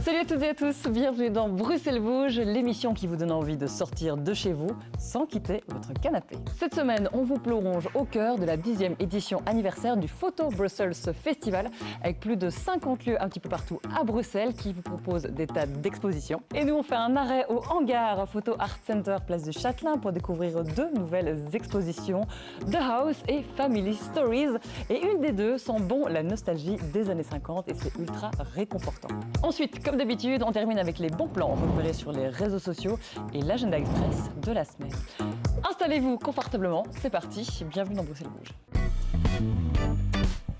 Salut à toutes et à tous, bienvenue dans Bruxelles Bouge, l'émission qui vous donne envie de sortir de chez vous sans quitter votre canapé. Cette semaine, on vous plonge au cœur de la 10e édition anniversaire du Photo Brussels Festival, avec plus de 50 lieux un petit peu partout à Bruxelles qui vous proposent des tas d'expositions. Et nous, on fait un arrêt au hangar Photo Art Center, place du Châtelain, pour découvrir deux nouvelles expositions, The House et Family Stories. Et une des deux sent bon la nostalgie des années 50 et c'est ultra réconfortant. Ensuite, comme d'habitude, on termine avec les bons plans repérés sur les réseaux sociaux et l'agenda express de la semaine. Installez-vous confortablement, c'est parti, bienvenue dans Bruxelles Bouge.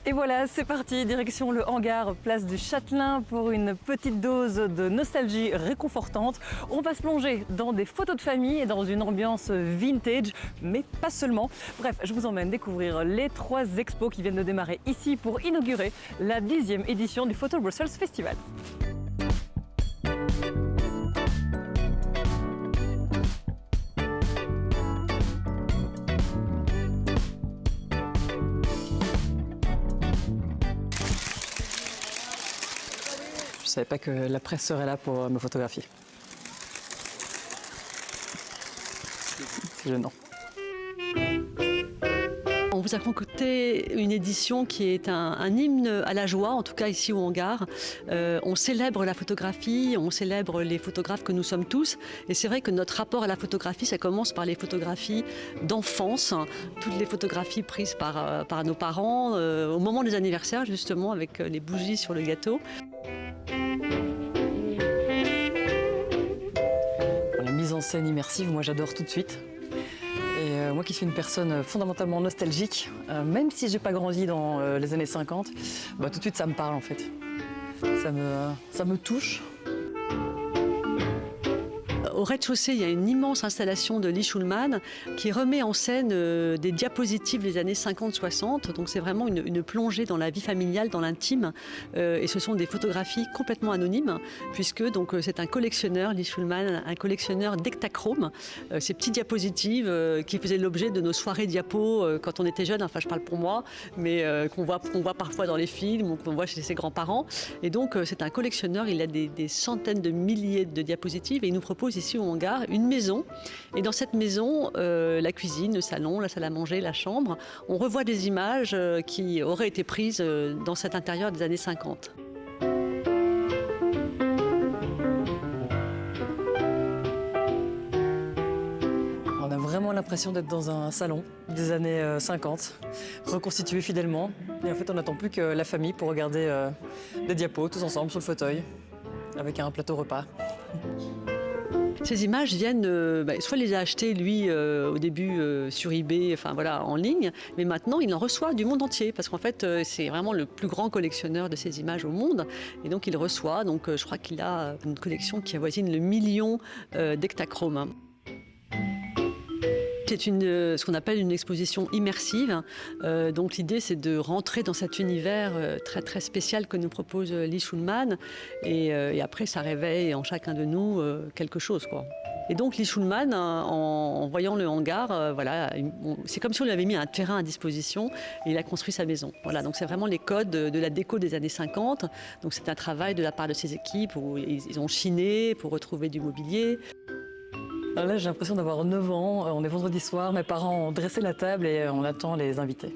Et voilà, c'est parti, direction le hangar, place du Châtelain pour une petite dose de nostalgie réconfortante. On va se plonger dans des photos de famille et dans une ambiance vintage, mais pas seulement. Bref, je vous emmène découvrir les 3 expos qui viennent de démarrer ici pour inaugurer la 10e édition du Photo Brussels Festival. Je savais pas que la presse serait là pour me photographier. C'est gênant. On vous a concocté une édition qui est un hymne à la joie, en tout cas ici au hangar. On célèbre la photographie, on célèbre les photographes que nous sommes tous. Et c'est vrai que notre rapport à la photographie, ça commence par les photographies d'enfance, toutes les photographies prises par nos parents, au moment des anniversaires justement, avec les bougies sur le gâteau. La mise en scène immersive, moi j'adore tout de suite. Et moi qui suis une personne fondamentalement nostalgique, même si j'ai pas grandi dans les années 50, tout de suite ça me parle en fait. Ça me touche. Au rez-de-chaussée, il y a une immense installation de Lee Schulman qui remet en scène des diapositives des années 50-60. Donc c'est vraiment une plongée dans la vie familiale, dans l'intime. Et ce sont des photographies complètement anonymes, puisque c'est un collectionneur, Lee Schulman, un collectionneur d'Ektachrome. Ces petites diapositives qui faisaient l'objet de nos soirées diapos quand on était jeune, enfin je parle pour moi, mais qu'on voit parfois dans les films ou qu'on voit chez ses grands-parents. Et donc c'est un collectionneur, il a des centaines de milliers de diapositives et il nous propose ici au hangar une maison. Et dans cette maison, la cuisine, le salon, la salle à manger, la chambre, on revoit des images qui auraient été prises dans cet intérieur des années 50. On a vraiment l'impression d'être dans un salon des années 50, reconstitué fidèlement. Et en fait, on n'attend plus que la famille pour regarder des diapos tous ensemble sur le fauteuil, avec un plateau repas. Ces images viennent, soit il les a achetées lui au début sur eBay, en ligne, mais maintenant il en reçoit du monde entier parce qu'en fait c'est vraiment le plus grand collectionneur de ces images au monde et donc il reçoit, je crois qu'il a une collection qui avoisine le 1 million d'Ektachrome. C'est ce qu'on appelle une exposition immersive. Donc l'idée, c'est de rentrer dans cet univers très très spécial que nous propose Lee Schulman. Et après, ça réveille en chacun de nous quelque chose, quoi. Et donc Lee Schulman, en voyant le hangar, c'est comme si on lui avait mis un terrain à disposition et il a construit sa maison. Voilà, donc c'est vraiment les codes de la déco des années 50. Donc c'est un travail de la part de ses équipes où ils ont chiné pour retrouver du mobilier. Là, j'ai l'impression d'avoir 9 ans, on est vendredi soir, mes parents ont dressé la table et on attend les invités.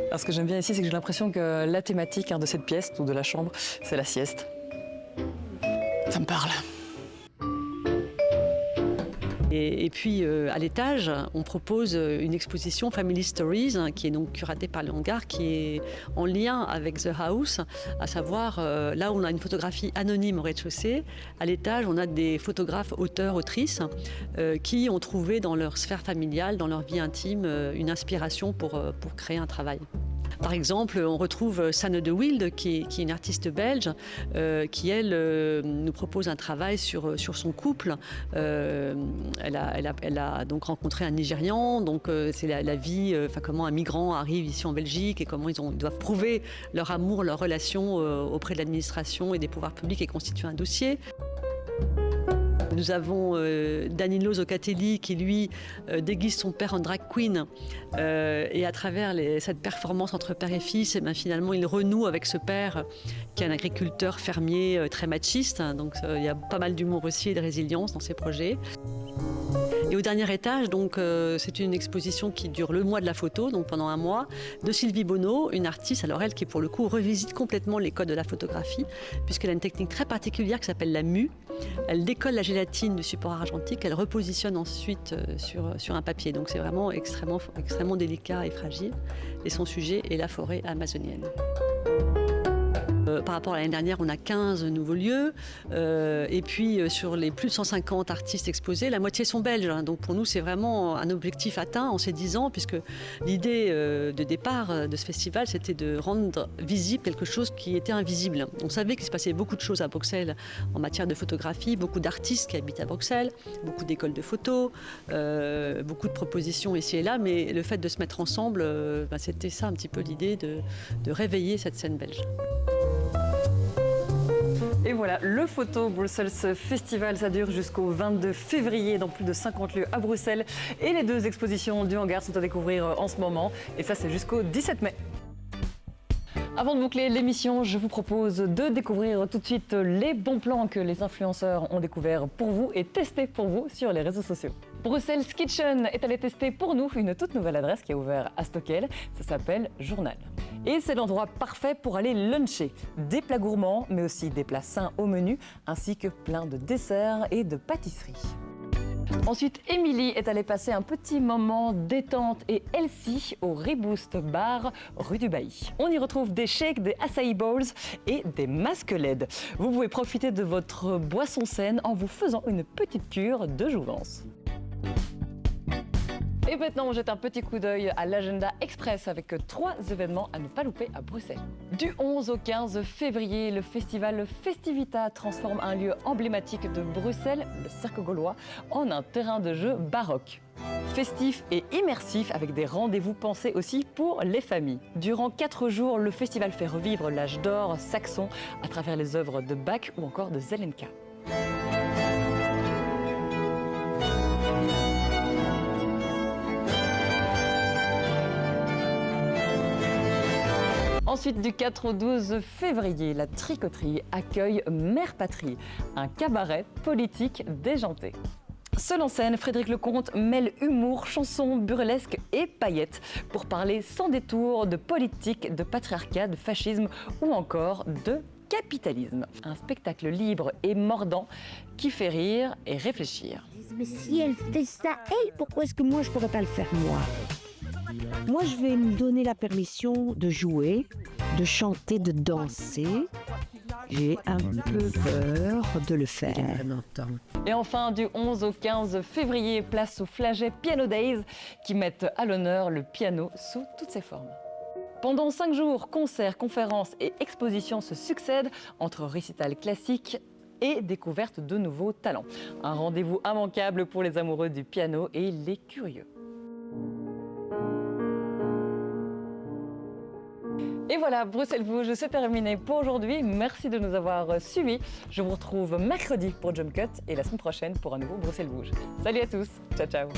Alors, ce que j'aime bien ici, c'est que j'ai l'impression que la thématique de cette pièce, ou de la chambre, c'est la sieste. Ça me parle. Et puis à l'étage, on propose une exposition Family Stories qui est donc curatée par le hangar, qui est en lien avec The House, à savoir là où on a une photographie anonyme au rez-de-chaussée, à l'étage on a des photographes, auteurs, autrices qui ont trouvé dans leur sphère familiale, dans leur vie intime, une inspiration pour créer un travail. Par exemple, on retrouve Sanne de Wilde, qui est une artiste belge, qui, elle, nous propose un travail sur son couple. Elle a donc rencontré un Nigérian, donc c'est la vie, comment un migrant arrive ici en Belgique et comment ils doivent prouver leur amour, leur relation auprès de l'administration et des pouvoirs publics et constituer un dossier. Nous avons Danilo Zoccatelli qui, lui, déguise son père en drag queen. Et à travers cette performance entre père et fils, et finalement, il renoue avec ce père qui est un agriculteur fermier très machiste. Donc, il y a pas mal d'humour aussi et de résilience dans ces projets. Et au dernier étage, donc, c'est une exposition qui dure le mois de la photo, donc pendant un mois, de Sylvie Bonneau, une artiste, alors elle qui pour le coup revisite complètement les codes de la photographie, puisqu'elle a une technique très particulière qui s'appelle la mue. Elle décolle la gélatine du support argentique, elle repositionne ensuite sur un papier. Donc c'est vraiment extrêmement délicat et fragile. Et son sujet est la forêt amazonienne. Par rapport à l'année dernière, on a 15 nouveaux lieux. Et puis, sur les plus de 150 artistes exposés, la moitié sont belges. Donc, pour nous, c'est vraiment un objectif atteint en ces 10 ans, puisque l'idée de départ de ce festival, c'était de rendre visible quelque chose qui était invisible. On savait qu'il se passait beaucoup de choses à Bruxelles en matière de photographie, beaucoup d'artistes qui habitent à Bruxelles, beaucoup d'écoles de photo, beaucoup de propositions ici et là. Mais le fait de se mettre ensemble, c'était ça un petit peu l'idée de réveiller cette scène belge. Et voilà, le Photo Brussels Festival, ça dure jusqu'au 22 février dans plus de 50 lieux à Bruxelles. Et les 2 expositions du hangar sont à découvrir en ce moment. Et ça, c'est jusqu'au 17 mai. Avant de boucler l'émission, je vous propose de découvrir tout de suite les bons plans que les influenceurs ont découverts pour vous et testés pour vous sur les réseaux sociaux. Bruxelles Kitchen est allé tester pour nous une toute nouvelle adresse qui a ouvert à Stockel. Ça s'appelle Journal. Et c'est l'endroit parfait pour aller luncher. Des plats gourmands, mais aussi des plats sains au menu, ainsi que plein de desserts et de pâtisseries. Ensuite, Émilie est allée passer un petit moment détente et healthy au Reboost Bar, rue du Bailly. On y retrouve des shakes, des acai bowls et des masques LED. Vous pouvez profiter de votre boisson saine en vous faisant une petite cure de jouvence. Et maintenant, on jette un petit coup d'œil à l'agenda express avec 3 événements à ne pas louper à Bruxelles. Du 11 au 15 février, le festival Festivita transforme un lieu emblématique de Bruxelles, le Cercle Gaulois, en un terrain de jeu baroque. Festif et immersif avec des rendez-vous pensés aussi pour les familles. Durant 4 jours, le festival fait revivre l'âge d'or saxon à travers les œuvres de Bach ou encore de Zelenka. Ensuite, du 4 au 12 février, la Tricoterie accueille Mère Patrie, un cabaret politique déjanté. Seul en scène, Frédéric Lecomte mêle humour, chansons, burlesque et paillettes pour parler sans détour de politique, de patriarcat, de fascisme ou encore de capitalisme. Un spectacle libre et mordant qui fait rire et réfléchir. Mais si elle fait ça, elle, pourquoi est-ce que moi je pourrais pas le faire moi ? Moi, je vais me donner la permission de jouer, de chanter, de danser. J'ai un peu peur de le faire. Et enfin, du 11 au 15 février, place au Flaget Piano Days qui mettent à l'honneur le piano sous toutes ses formes. Pendant 5 jours, concerts, conférences et expositions se succèdent entre récitals classiques et découverte de nouveaux talents. Un rendez-vous immanquable pour les amoureux du piano et les curieux. Et voilà, Bruxelles Bouge, c'est terminé pour aujourd'hui. merci de nous avoir suivis. Je vous retrouve mercredi pour Jump Cut et la semaine prochaine pour un nouveau Bruxelles Bouge. Salut à tous, ciao ciao.